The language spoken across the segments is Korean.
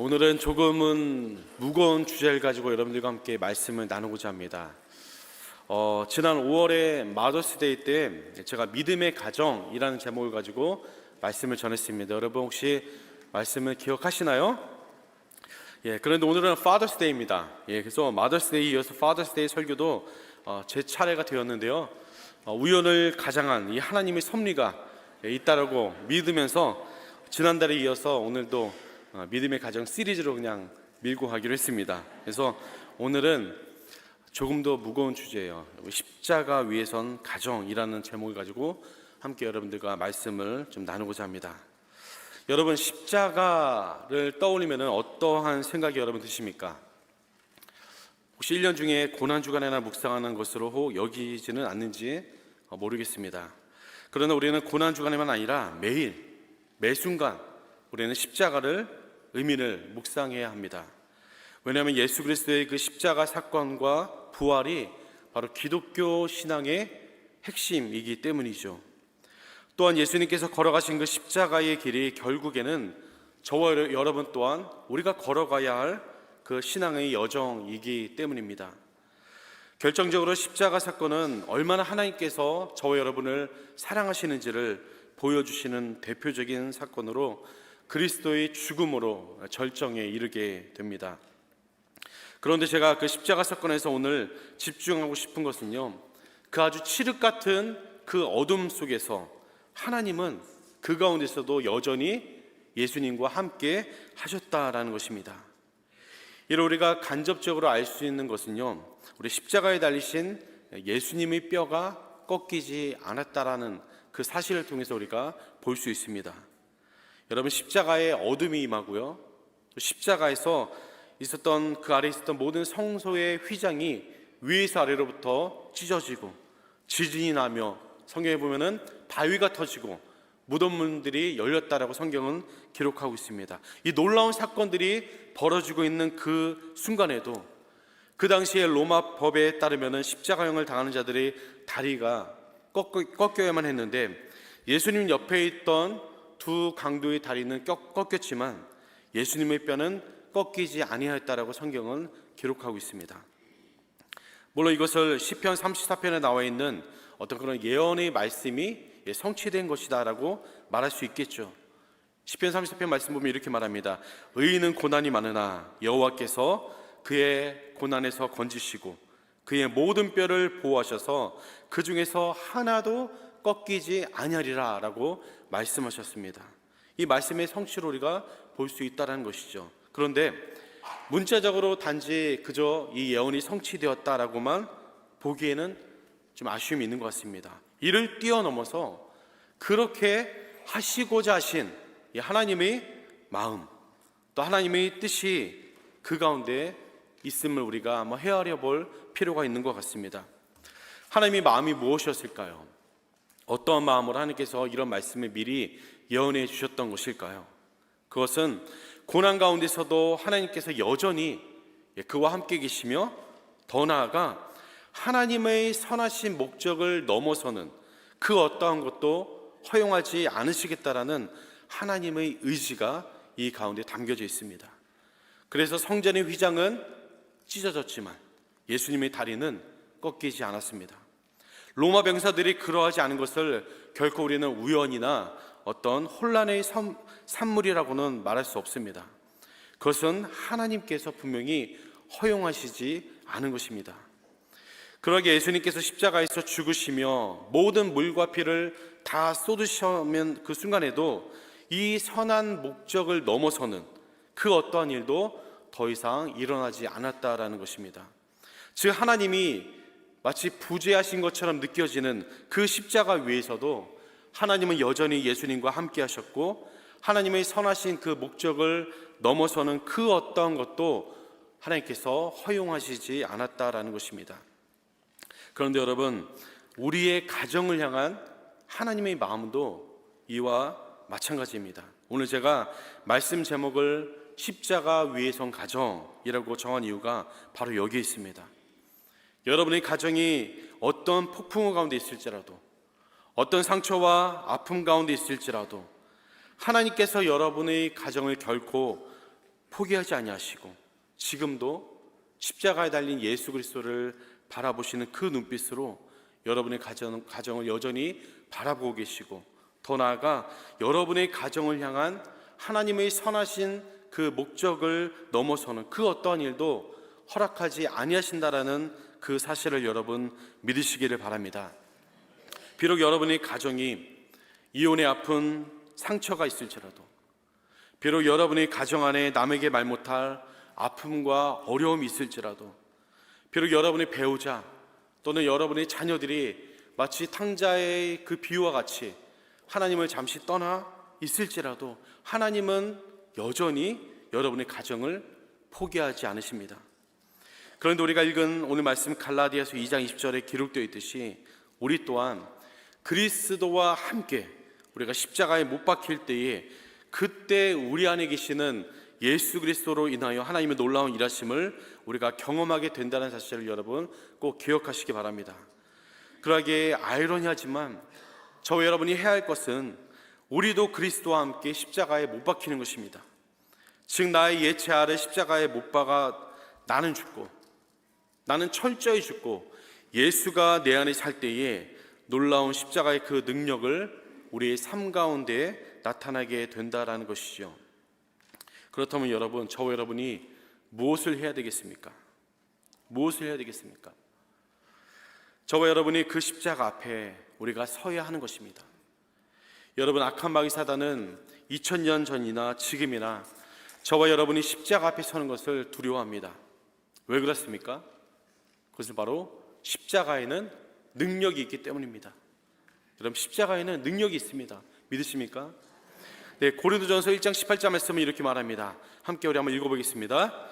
오늘은 조금은 무거운 주제를 가지고 여러분들과 함께 말씀을 나누고자 합니다. 지난 5월에 마더스데이 때 제가 믿음의 가정이라는 제목을 가지고 말씀을 전했습니다. 여러분 혹시 말씀을 기억하시나요? 그런데 오늘은 파더스데이입니다. 그래서 마더스데이 이어서 파더스데이 설교도 제 차례가 되었는데요. 우연을 가장한 이 하나님의 섭리가 있다라고 믿으면서 지난달에 이어서 오늘도 믿음의 가정 시리즈로 그냥 밀고 가기로 했습니다. 그래서 오늘은 조금 더 무거운 주제예요. 십자가 위에 선 가정이라는 제목을 가지고 함께 여러분들과 말씀을 좀 나누고자 합니다. 여러분, 십자가를 떠올리면 어떠한 생각이 여러분 드십니까? 혹시 1년 중에 고난주간에나 묵상하는 것으로 여기지는 않는지 모르겠습니다. 그러나 우리는 고난주간에만 아니라 매일, 매 순간 우리는 십자가를 의미를 묵상해야 합니다. 왜냐하면 예수 그리스도의 그 십자가 사건과 부활이 바로 기독교 신앙의 핵심이기 때문이죠. 또한 예수님께서 걸어가신 그 십자가의 길이 결국에는 저와 여러분 또한 우리가 걸어가야 할 그 신앙의 여정이기 때문입니다. 결정적으로 십자가 사건은 얼마나 하나님께서 저와 여러분을 사랑하시는지를 보여주시는 대표적인 사건으로 그리스도의 죽음으로 절정에 이르게 됩니다. 그런데 제가 그 십자가 사건에서 오늘 집중하고 싶은 것은요, 그 아주 칠흑 같은 그 어둠 속에서 하나님은 그 가운데서도 여전히 예수님과 함께 하셨다라는 것입니다. 이를 우리가 간접적으로 알 수 있는 것은요, 우리 십자가에 달리신 예수님의 뼈가 꺾이지 않았다라는 그 사실을 통해서 우리가 볼 수 있습니다. 여러분, 십자가에 어둠이 임하고요, 또 십자가에서 있었던 그 아래에 있었던 모든 성소의 휘장이 위에서 아래로부터 찢어지고 지진이 나며 성경에 보면은 바위가 터지고 무덤문들이 열렸다라고 성경은 기록하고 있습니다. 이 놀라운 사건들이 벌어지고 있는 그 순간에도 그 당시에 로마 법에 따르면은 십자가형을 당하는 자들의 다리가 꺾여야만 했는데 예수님 옆에 있던 두 강도의 다리는 꺾였지만 예수님의 뼈는 꺾이지 아니하였다라고 성경은 기록하고 있습니다. 물론 이것을 시편 34편에 나와 있는 어떤 그런 예언의 말씀이 성취된 것이다라고 말할 수 있겠죠. 시편 34편 말씀 보면 이렇게 말합니다. 의인은 고난이 많으나 여호와께서 그의 고난에서 건지시고 그의 모든 뼈를 보호하셔서 그 중에서 하나도 꺾이지 아니하리라 라고 말씀하셨습니다. 이 말씀의 성취를 우리가 볼 수 있다는 것이죠. 그런데 문자적으로 단지 그저 이 예언이 성취되었다라고만 보기에는 좀 아쉬움이 있는 것 같습니다. 이를 뛰어넘어서 그렇게 하시고자 하신 이 하나님의 마음, 또 하나님의 뜻이 그 가운데 있음을 우리가 한번 헤아려 볼 필요가 있는 것 같습니다. 하나님의 마음이 무엇이었을까요? 어떠한 마음으로 하나님께서 이런 말씀을 미리 예언해 주셨던 것일까요? 그것은 고난 가운데서도 하나님께서 여전히 그와 함께 계시며 더 나아가 하나님의 선하신 목적을 넘어서는 그 어떠한 것도 허용하지 않으시겠다라는 하나님의 의지가 이 가운데 담겨져 있습니다. 그래서 성전의 휘장은 찢어졌지만 예수님의 다리는 꺾이지 않았습니다. 로마 병사들이 그러하지 않은 것을 결코 우리는 우연이나 어떤 혼란의 산물이라고는 말할 수 없습니다. 그것은 하나님께서 분명히 허용하시지 않은 것입니다. 그러기에 예수님께서 십자가에서 죽으시며 모든 물과 피를 다 쏟으시면 그 순간에도 이 선한 목적을 넘어서는 그 어떠한 일도 더 이상 일어나지 않았다라는 것입니다. 즉 하나님이 마치 부재하신 것처럼 느껴지는 그 십자가 위에서도 하나님은 여전히 예수님과 함께 하셨고 하나님의 선하신 그 목적을 넘어서는 그 어떠한 것도 하나님께서 허용하시지 않았다라는 것입니다. 그런데 여러분, 우리의 가정을 향한 하나님의 마음도 이와 마찬가지입니다. 오늘 제가 말씀 제목을 십자가 위에 선 가정이라고 정한 이유가 바로 여기에 있습니다. 여러분의 가정이 어떤 폭풍우 가운데 있을지라도, 어떤 상처와 아픔 가운데 있을지라도 하나님께서 여러분의 가정을 결코 포기하지 아니하시고 지금도 십자가에 달린 예수 그리스도를 바라보시는 그 눈빛으로 여러분의 가정을 여전히 바라보고 계시고, 더 나아가 여러분의 가정을 향한 하나님의 선하신 그 목적을 넘어서는 그 어떠한 일도 허락하지 아니하신다라는 그 사실을 여러분 믿으시기를 바랍니다. 비록 여러분의 가정이 이혼의 아픈 상처가 있을지라도, 비록 여러분의 가정 안에 남에게 말 못할 아픔과 어려움이 있을지라도, 비록 여러분의 배우자 또는 여러분의 자녀들이 마치 탕자의 그 비유와 같이 하나님을 잠시 떠나 있을지라도 하나님은 여전히 여러분의 가정을 포기하지 않으십니다. 그런데 우리가 읽은 오늘 말씀 갈라디아서 2장 20절에 기록되어 있듯이 우리 또한 그리스도와 함께 우리가 십자가에 못 박힐 때에 그때 우리 안에 계시는 예수 그리스도로 인하여 하나님의 놀라운 일하심을 우리가 경험하게 된다는 사실을 여러분 꼭 기억하시기 바랍니다. 그러기에 아이러니하지만 저와 여러분이 해야 할 것은 우리도 그리스도와 함께 십자가에 못 박히는 것입니다. 즉 나의 옛 죄악을 십자가에 못 박아 나는 죽고, 나는 철저히 죽고 예수가 내 안에 살 때에 놀라운 십자가의 그 능력을 우리의 삶 가운데 나타나게 된다라는 것이죠. 그렇다면 여러분, 저와 여러분이 무엇을 해야 되겠습니까? 무엇을 해야 되겠습니까? 저와 여러분이 그 십자가 앞에 우리가 서야 하는 것입니다. 여러분, 악한 마귀 사단은 2000년 전이나 지금이나 저와 여러분이 십자가 앞에 서는 것을 두려워합니다. 왜 그렇습니까? 그것은 바로 십자가에는 능력이 있기 때문입니다. 여러분, 십자가에는 능력이 있습니다. 믿으십니까? 네, 고린도전서 1장 18절 말씀은 이렇게 말합니다. 함께 우리 한번 읽어보겠습니다.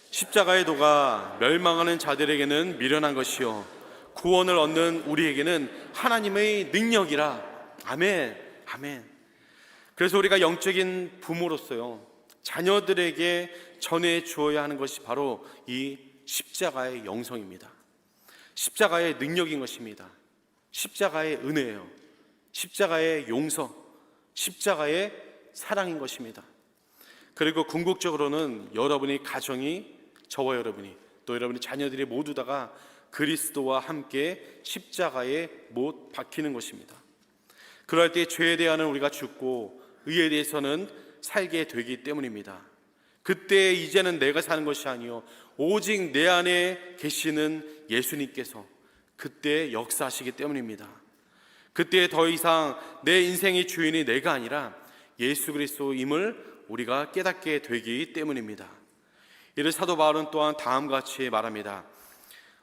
십자가의 도가 멸망하는 자들에게는 미련한 것이요 구원을 얻는 우리에게는 하나님의 능력이라. 아멘, 아멘. 그래서 우리가 영적인 부모로서요, 자녀들에게 전해 주어야 하는 것이 바로 이 십자가의 영성입니다. 십자가의 능력인 것입니다. 십자가의 은혜예요. 십자가의 용서, 십자가의 사랑인 것입니다. 그리고 궁극적으로는 여러분의 가정이, 저와 여러분이, 또 여러분의 자녀들이 모두 다가 그리스도와 함께 십자가에 못 박히는 것입니다. 그럴 때 죄에 대하여는 우리가 죽고 의에 대해서는 살게 되기 때문입니다. 그때 이제는 내가 사는 것이 아니요 오직 내 안에 계시는 예수님께서 그때 역사하시기 때문입니다. 그때 더 이상 내 인생의 주인이 내가 아니라 예수 그리스도임을 우리가 깨닫게 되기 때문입니다. 이를 사도 바울은 또한 다음과 같이 말합니다.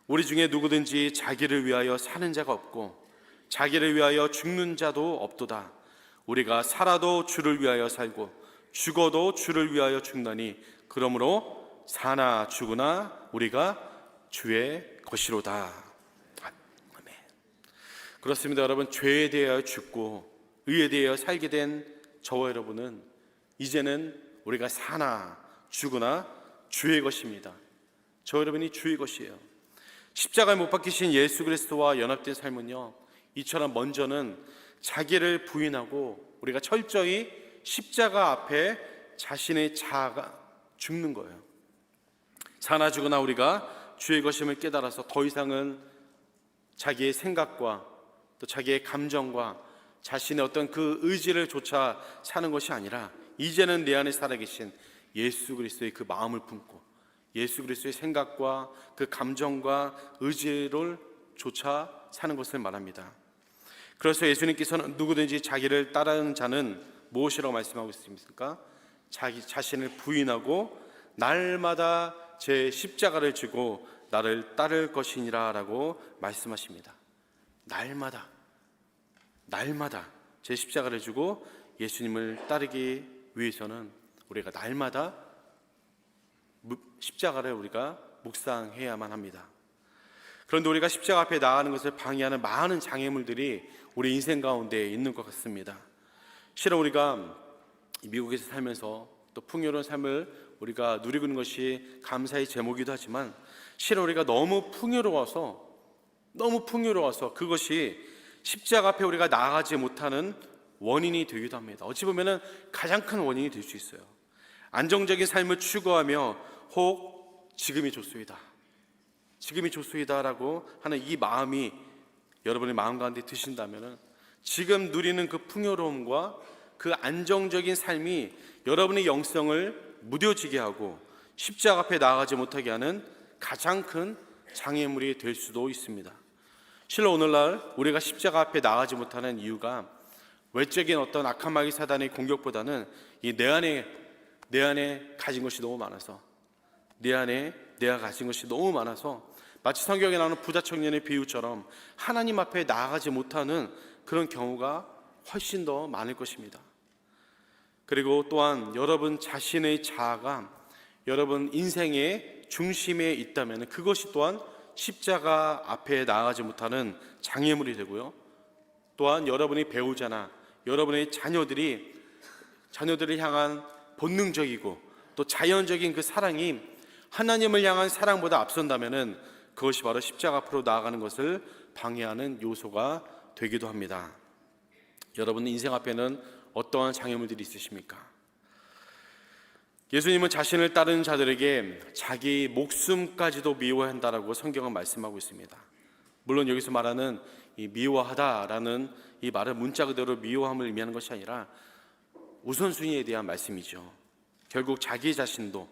우리 중에 누구든지 자기를 위하여 사는 자가 없고 자기를 위하여 죽는 자도 없도다. 우리가 살아도 주를 위하여 살고 죽어도 주를 위하여 죽나니 그러므로 사나 죽으나 우리가 주의 것이로다. 아멘. 그렇습니다. 여러분, 죄에 대하여 죽고 의에 대하여 살게 된 저와 여러분은 이제는 우리가 사나 죽으나 주의 것입니다. 저 여러분이 주의 것이에요. 십자가에 못 박히신 예수 그리스도와 연합된 삶은요, 이처럼 먼저는 자기를 부인하고 우리가 철저히 십자가 앞에 자신의 자아가 죽는 거예요. 사나 죽으나 우리가 주의 것임을 깨달아서 더 이상은 자기의 생각과 또 자기의 감정과 자신의 어떤 그 의지를 조차 사는 것이 아니라 이제는 내 안에 살아계신 예수 그리스도의 그 마음을 품고 예수 그리스도의 생각과 그 감정과 의지를 조차 사는 것을 말합니다. 그래서 예수님께서는 누구든지 자기를 따르는 자는 무엇이라고 말씀하고 있습니까? 자기 자신을 부인하고 날마다 제 십자가를 지고 나를 따를 것이니라 라고 말씀하십니다. 날마다 제 십자가를 지고 예수님을 따르기 위해서는 우리가 날마다 십자가를 우리가 묵상해야만 합니다. 그런데 우리가 십자가 앞에 나가는 것을 방해하는 많은 장애물들이 우리 인생 가운데 있는 것 같습니다. 실은 우리가 미국에서 살면서 또 풍요로운 삶을 우리가 누리고 있는 것이 감사의 제목이기도 하지만 실은 우리가 너무 풍요로워서 그것이 십자가 앞에 우리가 나아가지 못하는 원인이 되기도 합니다. 어찌 보면 가장 큰 원인이 될 수 있어요. 안정적인 삶을 추구하며 혹 지금이 좋소이다, 지금이 좋소이다라고 하는 이 마음이 여러분의 마음 가운데 드신다면 지금 누리는 그 풍요로움과 그 안정적인 삶이 여러분의 영성을 무뎌지게 하고 십자가 앞에 나아가지 못하게 하는 가장 큰 장애물이 될 수도 있습니다. 실로 오늘날 우리가 십자가 앞에 나아가지 못하는 이유가 외적인 어떤 악한 마귀 사단의 공격보다는 이 내 안에 가진 것이 너무 많아서, 내 안에 내가 가진 것이 너무 많아서 마치 성경에 나오는 부자 청년의 비유처럼 하나님 앞에 나아가지 못하는 그런 경우가 훨씬 더 많을 것입니다. 그리고 또한 여러분 자신의 자아가 여러분 인생의 중심에 있다면 그것이 또한 십자가 앞에 나아가지 못하는 장애물이 되고요, 또한 여러분의 배우자나 여러분의 자녀들을 향한 본능적이고 또 자연적인 그 사랑이 하나님을 향한 사랑보다 앞선다면 그것이 바로 십자가 앞으로 나아가는 것을 방해하는 요소가 되기도 합니다. 여러분 인생 앞에는 어떠한 장애물들이 있으십니까? 예수님은 자신을 따르는 자들에게 자기 목숨까지도 미워한다라고 성경은 말씀하고 있습니다. 물론 여기서 말하는 이 미워하다라는 이 말은 문자 그대로 미워함을 의미하는 것이 아니라 우선순위에 대한 말씀이죠. 결국 자기 자신도,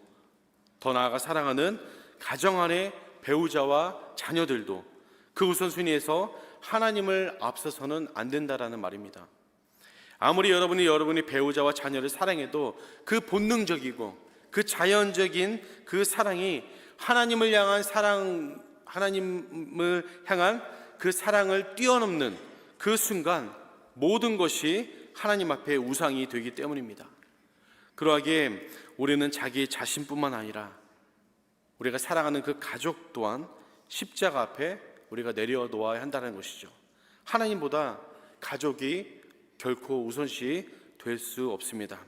더 나아가 사랑하는 가정 안의 배우자와 자녀들도 그 우선순위에서 하나님을 앞서서는 안 된다라는 말입니다. 아무리 여러분이 배우자와 자녀를 사랑해도 그 본능적이고 그 자연적인 그 사랑이 하나님을 향한 그 사랑을 뛰어넘는 그 순간 모든 것이 하나님 앞에 우상이 되기 때문입니다. 그러하기에 우리는 자기 자신뿐만 아니라 우리가 사랑하는 그 가족 또한 십자가 앞에 우리가 내려놓아야 한다는 것이죠. 하나님보다 가족이 결코 우선시 될 수 없습니다.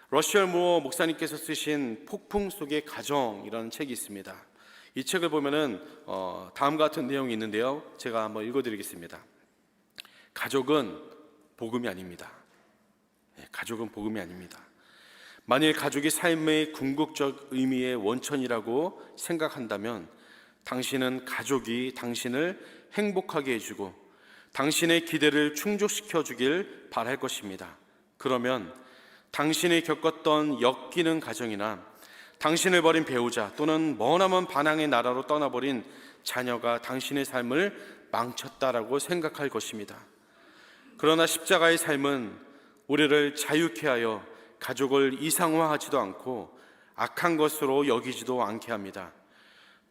러시얼 무어 목사님께서 쓰신 폭풍 속의 가정이라는 책이 있습니다. 이 책을 보면은 다음과 같은 내용이 있는데요, 제가 한번 읽어드리겠습니다. 가족은 복음이 아닙니다. 가족은 복음이 아닙니다. 만일 가족이 삶의 궁극적 의미의 원천이라고 생각한다면 당신은 가족이 당신을 행복하게 해주고 당신의 기대를 충족시켜 주길 바랄 것입니다. 그러면 당신이 겪었던 역기능 가정이나 당신을 버린 배우자 또는 머나먼 반항의 나라로 떠나버린 자녀가 당신의 삶을 망쳤다라고 생각할 것입니다. 그러나 십자가의 삶은 우리를 자유케 하여 가족을 이상화하지도 않고 악한 것으로 여기지도 않게 합니다.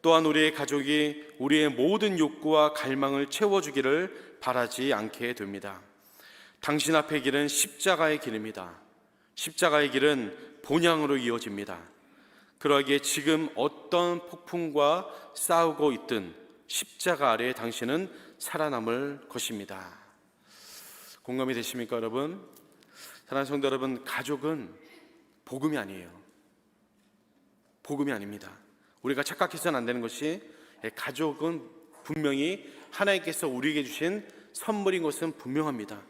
또한 우리의 가족이 우리의 모든 욕구와 갈망을 채워주기를 바라지 않게 됩니다. 당신 앞의 길은 십자가의 길입니다. 십자가의 길은 본향으로 이어집니다. 그러기에 지금 어떤 폭풍과 싸우고 있든 십자가 아래에 당신은 살아남을 것입니다. 공감이 되십니까, 여러분? 사랑하는 성도 여러분, 가족은 복음이 아니에요. 복음이 아닙니다. 우리가 착각해서는 안 되는 것이 가족은 분명히 하나님께서 우리에게 주신 선물인 것은 분명합니다.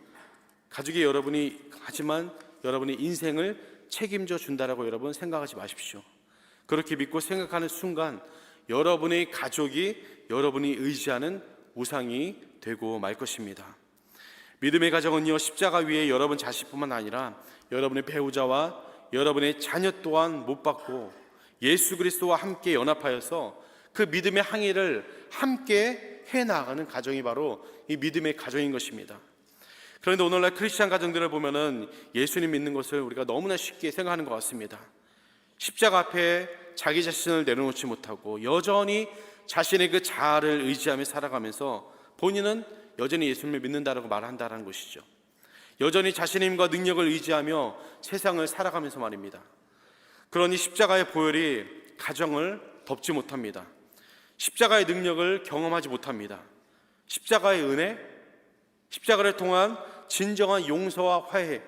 가족이 하지만 여러분의 인생을 책임져 준다라고 여러분 생각하지 마십시오. 그렇게 믿고 생각하는 순간 여러분의 가족이 여러분이 의지하는 우상이 되고 말 것입니다. 믿음의 가정은요, 십자가 위에 여러분 자신뿐만 아니라 여러분의 배우자와 여러분의 자녀 또한 못 받고 예수 그리스도와 함께 연합하여서 그 믿음의 항해를 함께 해나가는 가정이 바로 이 믿음의 가정인 것입니다. 그런데 오늘날 크리스찬 가정들을 보면은 예수님 믿는 것을 우리가 너무나 쉽게 생각하는 것 같습니다. 십자가 앞에 자기 자신을 내려놓지 못하고 여전히 자신의 그 자아를 의지하며 살아가면서 본인은 여전히 예수님을 믿는다라고 말한다는 것이죠. 여전히 자신의 힘과 능력을 의지하며 세상을 살아가면서 말입니다. 그러니 십자가의 보혈이 가정을 덮지 못합니다. 십자가의 능력을 경험하지 못합니다. 십자가의 은혜, 십자가를 통한 진정한 용서와 화해,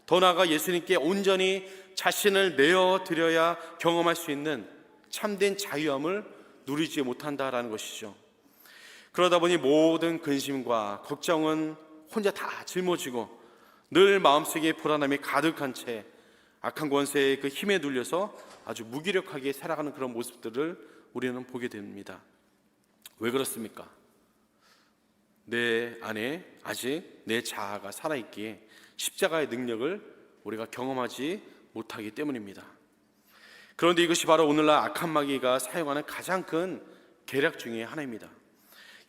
더 나아가 예수님께 온전히 자신을 내어드려야 경험할 수 있는 참된 자유함을 누리지 못한다라는 것이죠. 그러다 보니 모든 근심과 걱정은 혼자 다 짊어지고 늘 마음속에 불안함이 가득한 채 악한 권세의 그 힘에 눌려서 아주 무기력하게 살아가는 그런 모습들을 우리는 보게 됩니다. 왜 그렇습니까? 내 안에 아직 내 자아가 살아있기에 십자가의 능력을 우리가 경험하지 못하기 때문입니다. 그런데 이것이 바로 오늘날 악한 마귀가 사용하는 가장 큰 계략 중에 하나입니다.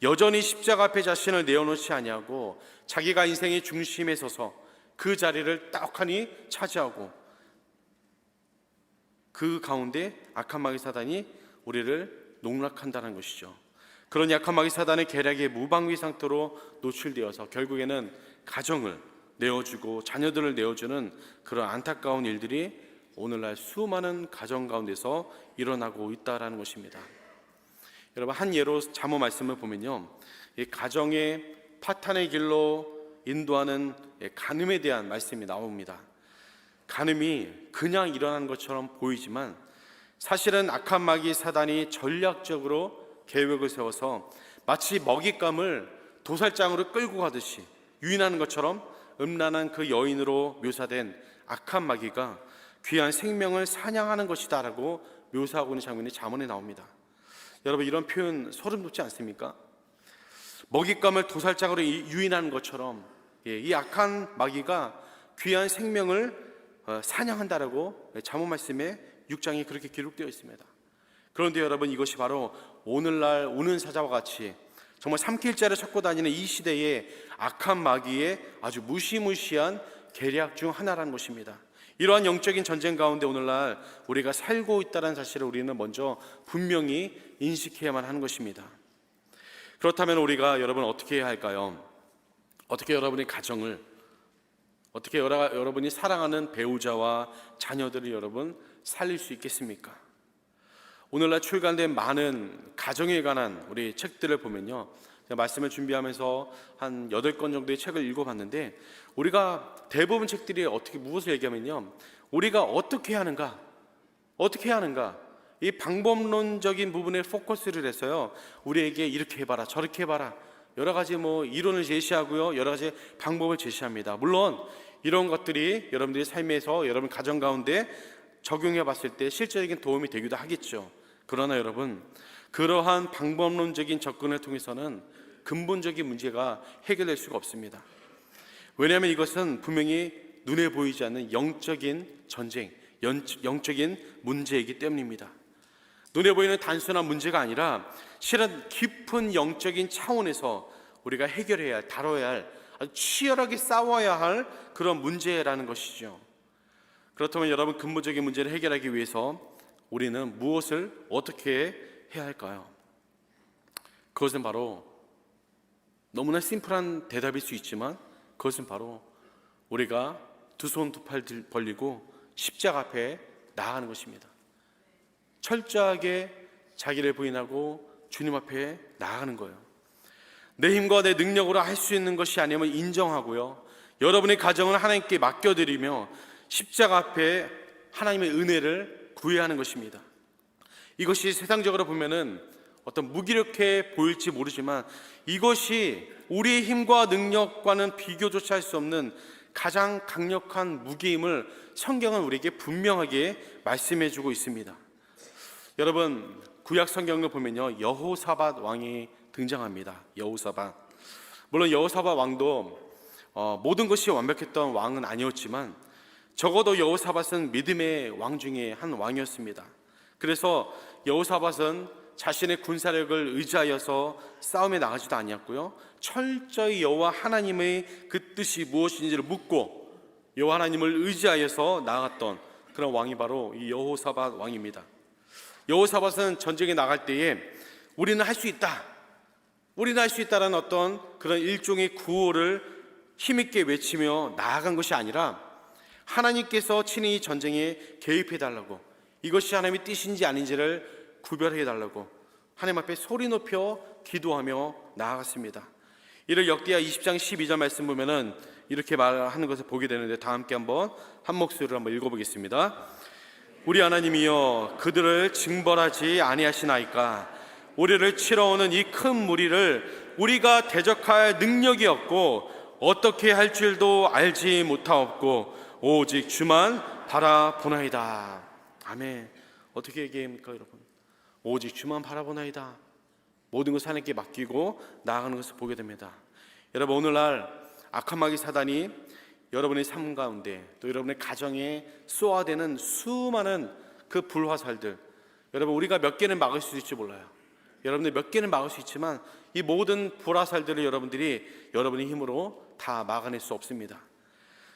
여전히 십자가 앞에 자신을 내어놓지 아니하고 자기가 인생의 중심에 서서 그 자리를 떡하니 차지하고 그 가운데 악한 마귀 사단이 우리를 농락한다는 것이죠. 그런 약한 마귀 사단의 계략에 무방비 상태로 노출되어서 결국에는 가정을 내어주고 자녀들을 내어주는 그런 안타까운 일들이 오늘날 수많은 가정 가운데서 일어나고 있다라는 것입니다. 여러분, 한 예로 잠언 말씀을 보면요, 이 가정의 파탄의 길로 인도하는 간음에 대한 말씀이 나옵니다. 간음이 그냥 일어나는 것처럼 보이지만 사실은 악한 마귀 사단이 전략적으로 계획을 세워서 마치 먹잇감을 도살장으로 끌고 가듯이 유인하는 것처럼 음란한 그 여인으로 묘사된 악한 마귀가 귀한 생명을 사냥하는 것이다 라고 묘사하고 있는 장면이 잠언에 나옵니다. 여러분, 이런 표현 소름 돋지 않습니까? 먹잇감을 도살장으로 유인하는 것처럼 이 악한 마귀가 귀한 생명을 사냥한다라고 잠언 말씀에 6장에 그렇게 기록되어 있습니다. 그런데 여러분, 이것이 바로 오늘날 우는 사자와 같이 정말 삼킬자를 찾고 다니는 이 시대에 악한 마귀의 아주 무시무시한 계략 중 하나라는 것입니다. 이러한 영적인 전쟁 가운데 오늘날 우리가 살고 있다는 사실을 우리는 먼저 분명히 인식해야만 하는 것입니다. 그렇다면 우리가 여러분 어떻게 해야 할까요? 어떻게 여러분의 가정을, 어떻게 여러분이 사랑하는 배우자와 자녀들을 여러분 살릴 수 있겠습니까? 오늘날 출간된 많은 가정에 관한 우리 책들을 보면요, 제가 말씀을 준비하면서 한 8권 정도의 책을 읽어봤는데 우리가 대부분 책들이 무엇을 얘기하면요, 우리가 어떻게 해야 하는가, 이 방법론적인 부분에 포커스를 해서요, 우리에게 이렇게 해봐라 저렇게 해봐라 여러 가지 이론을 제시하고요, 여러 가지 방법을 제시합니다. 물론 이런 것들이 여러분들의 삶에서 여러분 가정 가운데 적용해 봤을 때 실질적인 도움이 되기도 하겠죠. 그러나 여러분, 그러한 방법론적인 접근을 통해서는 근본적인 문제가 해결될 수가 없습니다. 왜냐하면 이것은 분명히 눈에 보이지 않는 영적인 전쟁, 영적인 문제이기 때문입니다. 눈에 보이는 단순한 문제가 아니라 실은 깊은 영적인 차원에서 우리가 해결해야 할, 다뤄야 할, 아주 치열하게 싸워야 할 그런 문제라는 것이죠. 그렇다면 여러분, 근본적인 문제를 해결하기 위해서 우리는 무엇을 어떻게 해야 할까요? 그것은 바로 너무나 심플한 대답일 수 있지만 그것은 바로 우리가 두 손 두 팔 벌리고 십자가 앞에 나아가는 것입니다. 철저하게 자기를 부인하고 주님 앞에 나아가는 거예요. 내 힘과 내 능력으로 할 수 있는 것이 아니면 인정하고요, 여러분의 가정을 하나님께 맡겨드리며 십자가 앞에 하나님의 은혜를 구해야 하는 것입니다. 이것이 세상적으로 보면은 어떤 무기력해 보일지 모르지만 이것이 우리의 힘과 능력과는 비교조차 할 수 없는 가장 강력한 무기임을 성경은 우리에게 분명하게 말씀해주고 있습니다. 여러분, 구약 성경을 보면요, 여호사밧 왕이 등장합니다. 여호사밧. 물론 여호사밧 왕도 모든 것이 완벽했던 왕은 아니었지만 적어도 여호사밧은 믿음의 왕 중에 한 왕이었습니다. 그래서 여호사밧은 자신의 군사력을 의지하여서 싸움에 나가지도 아니었고요, 철저히 여호와 하나님의 그 뜻이 무엇인지를 묻고 여호와 하나님을 의지하여서 나아갔던 그런 왕이 바로 이 여호사밧 왕입니다. 여호사밧은 전쟁에 나갈 때에 우리는 할 수 있다라는 어떤 그런 일종의 구호를 힘있게 외치며 나아간 것이 아니라 하나님께서 친히 이 전쟁에 개입해달라고, 이것이 하나님의 뜻인지 아닌지를 구별해달라고 하나님 앞에 소리 높여 기도하며 나아갔습니다. 이를 역대하 20장 12절 말씀 보면은 이렇게 말하는 것을 보게 되는데, 다 함께 한 목소리로 한번 읽어보겠습니다. 우리 하나님이여, 그들을 징벌하지 아니하시나이까? 우리를 치러오는 이 큰 무리를 우리가 대적할 능력이 없고 어떻게 할 줄도 알지 못하옵고 오직 주만 바라보나이다. 아멘. 어떻게 얘기합니까 여러분? 오직 주만 바라보나이다. 모든 것을 하나님께 맡기고 나아가는 것을 보게 됩니다. 여러분, 오늘날 악한 마귀 사단이 여러분의 삶 가운데 또 여러분의 가정에 쏘아대는 수많은 그 불화살들, 여러분 우리가 몇 개는 막을 수 있을지 몰라요. 여러분들 몇 개는 막을 수 있지만 이 모든 불화살들을 여러분들이 여러분의 힘으로 다 막아낼 수 없습니다.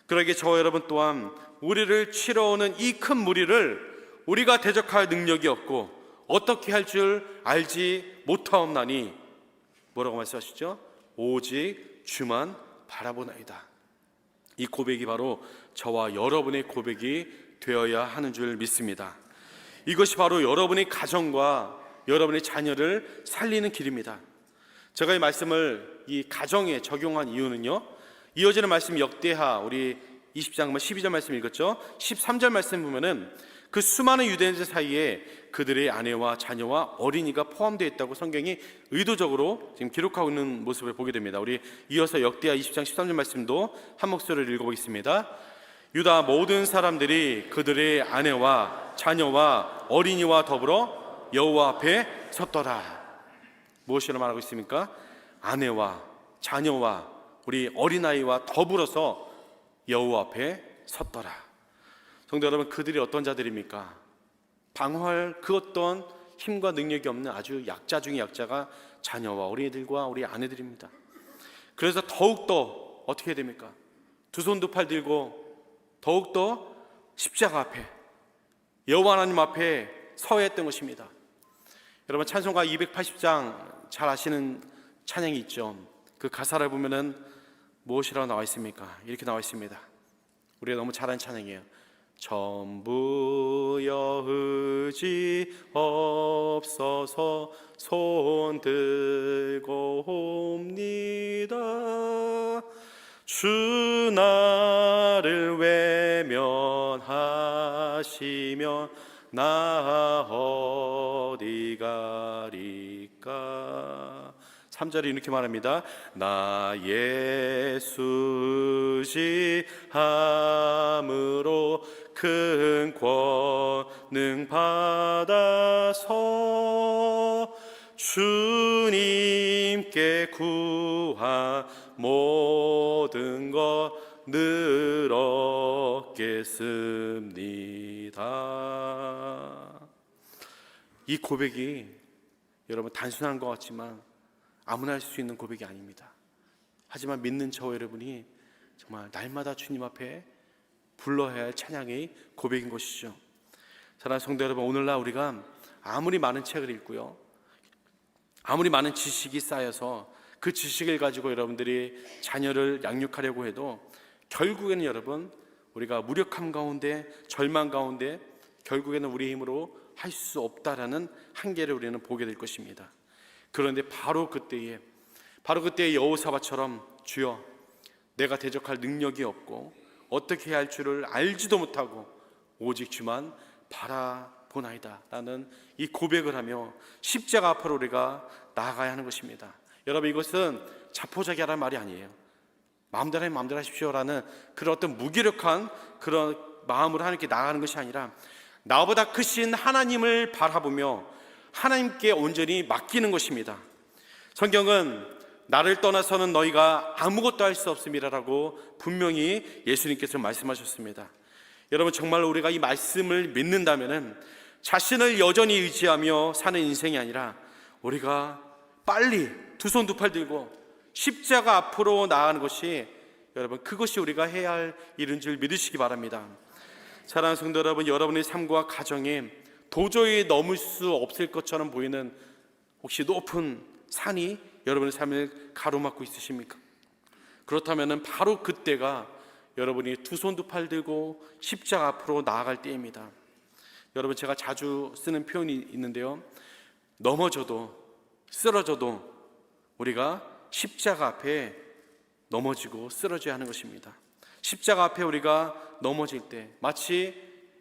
그러기에 저와 여러분 또한 우리를 치러오는 이 큰 무리를 우리가 대적할 능력이 없고 어떻게 할 줄 알지 못하옵나니 뭐라고 말씀하시죠? 오직 주만 바라보나이다. 이 고백이 바로 저와 여러분의 고백이 되어야 하는 줄 믿습니다. 이것이 바로 여러분의 가정과 여러분의 자녀를 살리는 길입니다. 제가 이 말씀을 이 가정에 적용한 이유는요, 이어지는 말씀 역대하 우리 20장 12절 말씀 읽었죠? 13절 말씀 보면은 그 수많은 유대인들 사이에 그들의 아내와 자녀와 어린이가 포함되어 있다고 성경이 의도적으로 지금 기록하고 있는 모습을 보게 됩니다. 우리 이어서 역대하 20장 13절 말씀도 한 목소리를 읽어보겠습니다. 유다 모든 사람들이 그들의 아내와 자녀와 어린이와 더불어 여호와 앞에 섰더라. 무엇이라 말하고 있습니까? 아내와 자녀와 우리 어린아이와 더불어서 여호와 앞에 섰더라. 성도 여러분, 그들이 어떤 자들입니까? 방어할 그 어떤 힘과 능력이 없는 아주 약자 중의 약자가 자녀와 어린이들과 우리 아내들입니다. 그래서 더욱더 어떻게 해야 됩니까? 두 손 두 팔 들고 더욱더 십자가 앞에 여호와 하나님 앞에 서야 했던 것입니다. 여러분, 찬송가 280장 잘 아시는 찬양이 있죠. 그 가사를 보면은 무엇이라고 나와 있습니까? 이렇게 나와 있습니다. 우리가 너무 잘 아는 찬양이에요. 전부여 의지 없어서 손 들고 옵니다. 주 나를 외면하시면 나 어디 가리까. 3절에 이렇게 말합니다. 나 예수 의지함으로 큰 권능 받아서 주님께 구한 모든 것 늘 얻겠습니다. 이 고백이 여러분 단순한 것 같지만 아무나 할 수 있는 고백이 아닙니다. 하지만 믿는 저와 여러분이 정말 날마다 주님 앞에 불러야 할 찬양의 고백인 것이죠. 사랑하는 성도 여러분, 오늘날 우리가 아무리 많은 책을 읽고요, 아무리 많은 지식이 쌓여서 그 지식을 가지고 여러분들이 자녀를 양육하려고 해도 결국에는 여러분 우리가 무력함 가운데 절망 가운데 결국에는 우리의 힘으로 할 수 없다라는 한계를 우리는 보게 될 것입니다. 그런데 바로 그때에 여호사밧처럼 주여 내가 대적할 능력이 없고 어떻게 해야 할 줄을 알지도 못하고 오직 주만 바라보나이다 라는 이 고백을 하며 십자가 앞으로 우리가 나아가야 하는 것입니다. 여러분, 이것은 자포자기하라는 말이 아니에요. 마음대로 하십시오라는 그런 어떤 무기력한 그런 마음으로 하나님께 나아가는 것이 아니라 나보다 크신 하나님을 바라보며 하나님께 온전히 맡기는 것입니다. 성경은 나를 떠나서는 너희가 아무것도 할 수 없음이라고 분명히 예수님께서 말씀하셨습니다. 여러분, 정말 우리가 이 말씀을 믿는다면 자신을 여전히 의지하며 사는 인생이 아니라 우리가 빨리 두 손 두 팔 들고 십자가 앞으로 나아가는 것이 여러분 그것이 우리가 해야 할 일인 줄 믿으시기 바랍니다. 사랑하는 성도 여러분, 여러분의 삶과 가정에 도저히 넘을 수 없을 것처럼 보이는 혹시 높은 산이 여러분의 삶을 가로막고 있으십니까? 그렇다면 바로 그때가 여러분이 두 손 두 팔 들고 십자가 앞으로 나아갈 때입니다. 여러분, 제가 자주 쓰는 표현이 있는데요, 넘어져도 쓰러져도 우리가 십자가 앞에 넘어지고 쓰러져야 하는 것입니다. 십자가 앞에 우리가 넘어질 때 마치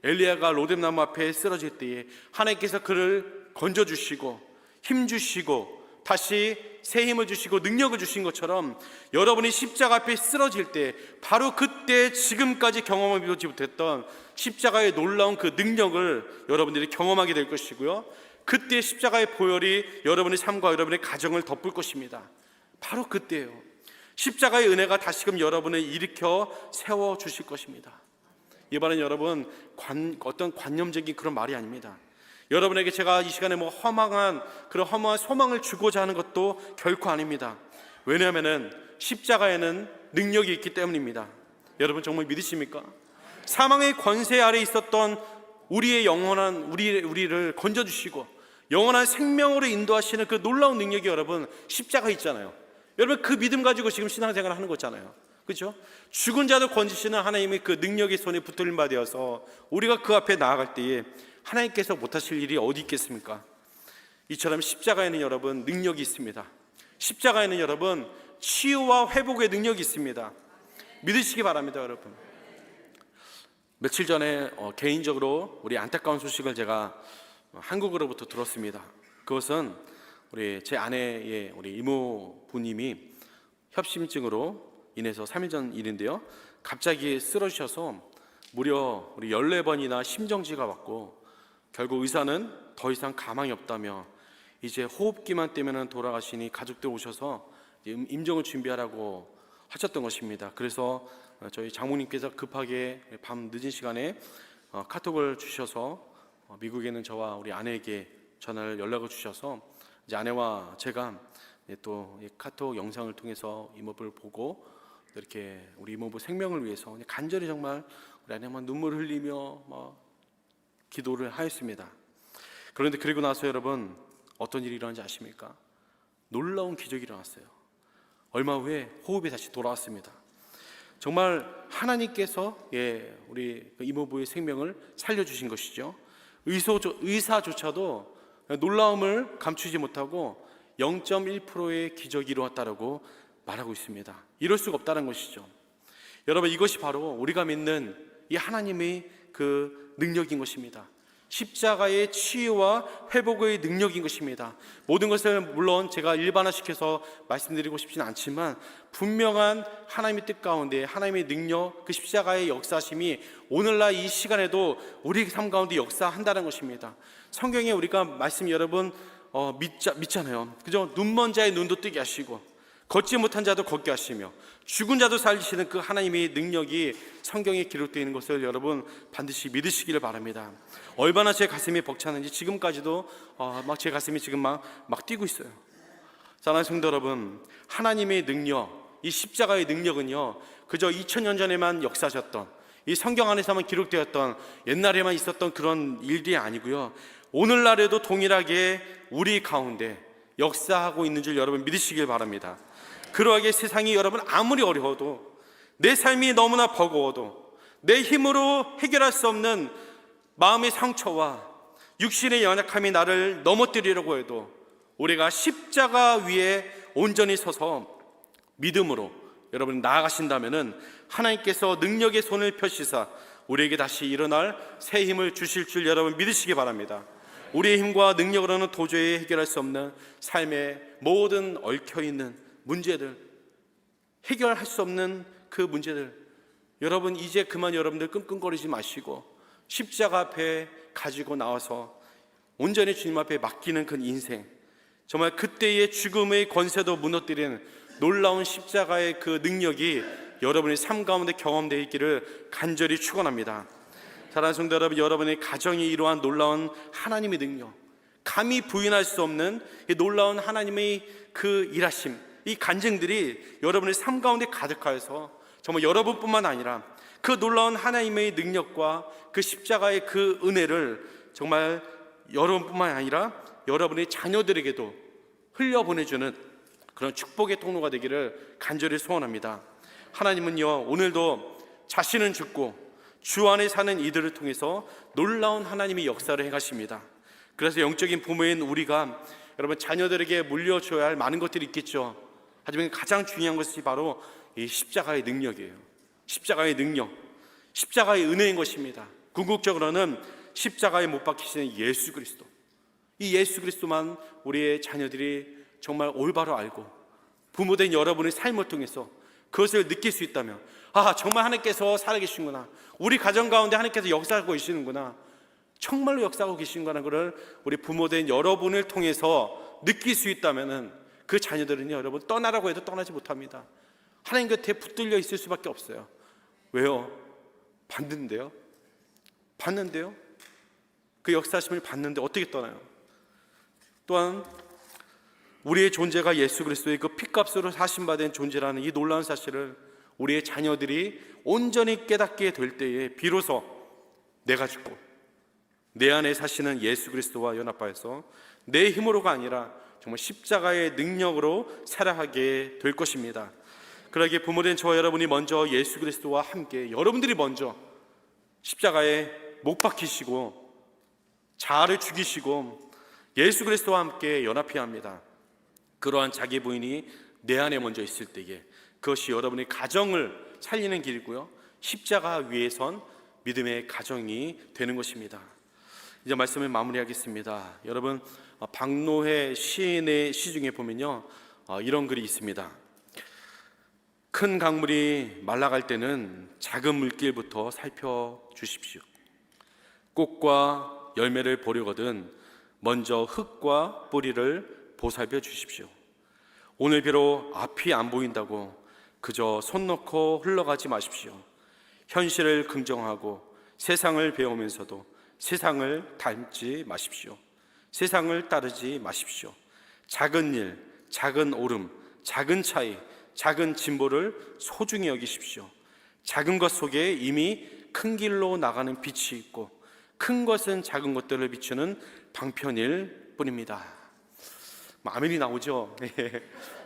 엘리야가 로뎀나무 앞에 쓰러질 때에 하나님께서 그를 건져주시고 힘주시고 다시 새 힘을 주시고 능력을 주신 것처럼 여러분이 십자가 앞에 쓰러질 때 바로 그때 지금까지 경험하지 못했던 십자가의 놀라운 그 능력을 여러분들이 경험하게 될 것이고요, 그때 십자가의 보혈이 여러분의 삶과 여러분의 가정을 덮을 것입니다. 바로 그때예요. 십자가의 은혜가 다시금 여러분을 일으켜 세워주실 것입니다. 이번엔 여러분 어떤 관념적인 그런 말이 아닙니다. 여러분에게 제가 이 시간에 허망한 소망을 주고자 하는 것도 결코 아닙니다. 왜냐하면 십자가에는 능력이 있기 때문입니다. 여러분 정말 믿으십니까? 사망의 권세 아래 있었던 우리의 영원한 우리를 건져주시고 영원한 생명으로 인도하시는 그 놀라운 능력이 여러분 십자가 있잖아요. 여러분 그 믿음 가지고 지금 신앙생활을 하는 거잖아요. 그렇죠? 죽은 자도 건지시는 하나님의 그 능력의 손에 붙들림 바 되어서 우리가 그 앞에 나아갈 때에 하나님께서 못하실 일이 어디 있겠습니까? 이처럼 십자가에는 여러분 능력이 있습니다. 십자가에는 여러분 치유와 회복의 능력이 있습니다. 믿으시기 바랍니다. 여러분 며칠 전에 개인적으로 우리 안타까운 소식을 제가 한국으로부터 들었습니다. 그것은 제 아내의 우리 이모부님이 협심증으로 인해서 3일 전 일인데요, 갑자기 쓰러지셔서 무려 우리 14번이나 심정지가 왔고 결국 의사는 더 이상 가망이 없다며 이제 호흡기만 떼면 돌아가시니 가족들 오셔서 임종을 준비하라고 하셨던 것입니다. 그래서 저희 장모님께서 급하게 밤 늦은 시간에 카톡을 주셔서 미국에 있는 저와 우리 아내에게 연락을 주셔서 이제 아내와 제가 또 카톡 영상을 통해서 이모부를 보고 이렇게 우리 이모부 생명을 위해서 간절히 정말 우리 아내만 눈물 흘리며 기도를 하였습니다. 그런데 그리고 나서 여러분 어떤 일이 일어난지 아십니까? 놀라운 기적이 일어났어요. 얼마 후에 호흡이 다시 돌아왔습니다. 정말 하나님께서 우리 이모부의 생명을 살려주신 것이죠. 의사조차도 놀라움을 감추지 못하고 0.1%의 기적이 일어났다라고 말하고 있습니다. 이럴 수가 없다는 것이죠. 여러분 이것이 바로 우리가 믿는 이 하나님의 그 능력인 것입니다. 십자가의 치유와 회복의 능력인 것입니다. 모든 것을 물론 제가 일반화시켜서 말씀드리고 싶지는 않지만 분명한 하나님의 뜻 가운데 하나님의 능력, 그 십자가의 역사심이 오늘날 이 시간에도 우리 삶 가운데 역사한다는 것입니다. 성경에 우리가 말씀 여러분 믿잖아요. 그죠? 눈먼 자의 눈도 뜨게 하시고 걷지 못한 자도 걷게 하시며 죽은 자도 살리시는 그 하나님의 능력이 성경에 기록되어 있는 것을 여러분 반드시 믿으시기를 바랍니다. 얼마나 제 가슴이 벅차는지 지금까지도 제 가슴이 지금 막 뛰고 있어요. 사랑하는 성도 여러분, 하나님의 능력, 이 십자가의 능력은요 그저 2000년 전에만 역사하셨던 이 성경 안에서만 기록되었던 옛날에만 있었던 그런 일들이 아니고요, 오늘날에도 동일하게 우리 가운데 역사하고 있는 줄 여러분 믿으시길 바랍니다. 그러하게 세상이 여러분 아무리 어려워도, 내 삶이 너무나 버거워도, 내 힘으로 해결할 수 없는 마음의 상처와 육신의 연약함이 나를 넘어뜨리려고 해도 우리가 십자가 위에 온전히 서서 믿음으로 여러분 나아가신다면은 하나님께서 능력의 손을 펴시사 우리에게 다시 일어날 새 힘을 주실 줄 여러분 믿으시기 바랍니다. 우리의 힘과 능력으로는 도저히 해결할 수 없는 삶의 모든 얽혀있는 문제들, 해결할 수 없는 그 문제들, 여러분 이제 그만 여러분들 끙끙거리지 마시고 십자가 앞에 가지고 나와서 온전히 주님 앞에 맡기는 그 인생, 정말 그때의 죽음의 권세도 무너뜨리는 놀라운 십자가의 그 능력이 여러분의 삶 가운데 경험되어 있기를 간절히 축원합니다. 사랑하는 성도 여러분, 여러분의 가정이 이러한 놀라운 하나님의 능력, 감히 부인할 수 없는 이 놀라운 하나님의 그 일하심, 이 간증들이 여러분의 삶 가운데 가득하여서 정말 여러분뿐만 아니라 그 놀라운 하나님의 능력과 그 십자가의 그 은혜를 정말 여러분뿐만 아니라 여러분의 자녀들에게도 흘려보내주는 그런 축복의 통로가 되기를 간절히 소원합니다. 하나님은요 오늘도 자신은 죽고 주 안에 사는 이들을 통해서 놀라운 하나님의 역사를 행하십니다. 그래서 영적인 부모인 우리가 여러분 자녀들에게 물려줘야 할 많은 것들이 있겠죠. 하지만 가장 중요한 것이 바로 이 십자가의 능력이에요. 십자가의 능력, 십자가의 은혜인 것입니다. 궁극적으로는 십자가에 못 박히시는 예수 그리스도, 이 예수 그리스도만 우리의 자녀들이 정말 올바로 알고 부모된 여러분의 삶을 통해서 그것을 느낄 수 있다면, 아, 정말 하나님께서 살아계시는구나, 우리 가정 가운데 하나님께서 역사하고 계시는구나, 정말로 역사하고 계시는구나, 그걸 우리 부모된 여러분을 통해서 느낄 수 있다면 그 자녀들은요, 여러분, 떠나라고 해도 떠나지 못합니다. 하나님 곁에 붙들려 있을 수밖에 없어요. 왜요? 봤는데요. 그 역사하심을 봤는데 어떻게 떠나요? 또한 우리의 존재가 예수 그리스도의 그 피값으로 사심받은 존재라는 이 놀라운 사실을 우리의 자녀들이 온전히 깨닫게 될 때에 비로소 내가 죽고 내 안에 사시는 예수 그리스도와 연합하여서 내 힘으로가 아니라 정말 십자가의 능력으로 살아가게 될 것입니다. 그러기에 부모된 저와 여러분이 먼저 예수 그리스도와 함께, 여러분들이 먼저 십자가에 못 박히시고 자아를 죽이시고 예수 그리스도와 함께 연합해야 합니다. 그러한 자기 부인이 내 안에 먼저 있을 때에 그것이 여러분의 가정을 살리는 길이고요, 십자가 위에 선 믿음의 가정이 되는 것입니다. 이제 말씀을 마무리하겠습니다. 여러분, 박노해 시인의 시 중에 보면요, 이런 글이 있습니다. 큰 강물이 말라갈 때는 작은 물길부터 살펴주십시오. 꽃과 열매를 보려거든 먼저 흙과 뿌리를 보살펴 주십시오. 오늘 비록 앞이 안 보인다고 그저 손 놓고 흘러가지 마십시오. 현실을 긍정하고 세상을 배우면서도 세상을 닮지 마십시오. 세상을 따르지 마십시오. 작은 일, 작은 오름, 작은 차이, 작은 진보를 소중히 여기십시오. 작은 것 속에 이미 큰 길로 나가는 빛이 있고 큰 것은 작은 것들을 비추는 방편일 뿐입니다. 아멘이 나오죠.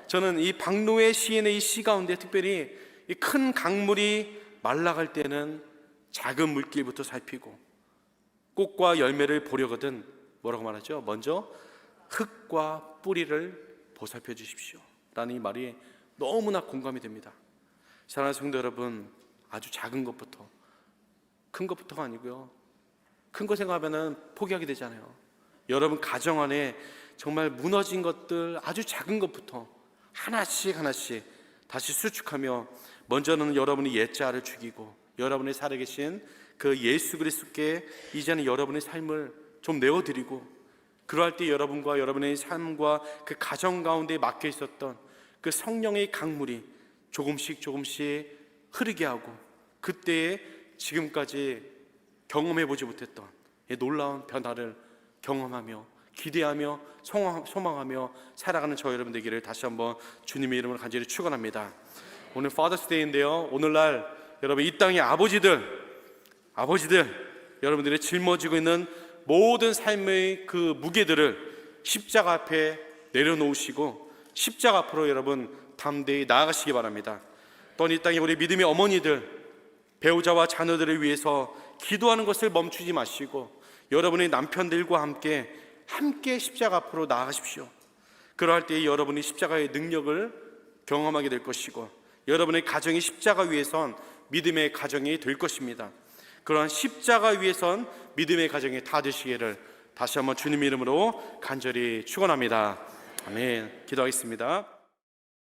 저는 이 박노해 시인의 이 시 가운데 특별히 이 큰 강물이 말라갈 때는 작은 물길부터 살피고 꽃과 열매를 보려거든 뭐라고 말하죠? 먼저 흙과 뿌리를 보살펴 주십시오 라는 이 말이 너무나 공감이 됩니다. 사랑하는 성도 여러분, 아주 작은 것부터, 큰 것부터가 아니고요, 큰 거 생각하면 포기하게 되잖아요. 여러분 가정 안에 정말 무너진 것들, 아주 작은 것부터 하나씩 다시 수축하며 먼저는 여러분이 옛자를 죽이고 여러분이 살아계신 그 예수 그리스도께 이제는 여러분의 삶을 좀 내어드리고, 그러할 때 여러분과 여러분의 삶과 그 가정 가운데 막혀 있었던 그 성령의 강물이 조금씩 흐르게 하고 그때에 지금까지 경험해보지 못했던 이 놀라운 변화를 경험하며 기대하며 소망하며 살아가는 저 여러분 되기를 다시 한번 주님의 이름으로 간절히 축원합니다. 오늘 파더스 데이인데요, 오늘날 여러분 이 땅의 아버지들 여러분들의 짊어지고 있는 모든 삶의 그 무게들을 십자가 앞에 내려놓으시고 십자가 앞으로 여러분 담대히 나아가시기 바랍니다. 또한 이 땅에 우리 믿음의 어머니들, 배우자와 자녀들을 위해서 기도하는 것을 멈추지 마시고 여러분의 남편들과 함께 십자가 앞으로 나아가십시오. 그러할 때 여러분이 십자가의 능력을 경험하게 될 것이고 여러분의 가정이 십자가 위에 선 믿음의 가정이 될 것입니다. 그러한 십자가 위에 선 믿음의 가정이 다 되시기를 다시 한번 주님 이름으로 간절히 축원합니다. 아멘. 기도하겠습니다.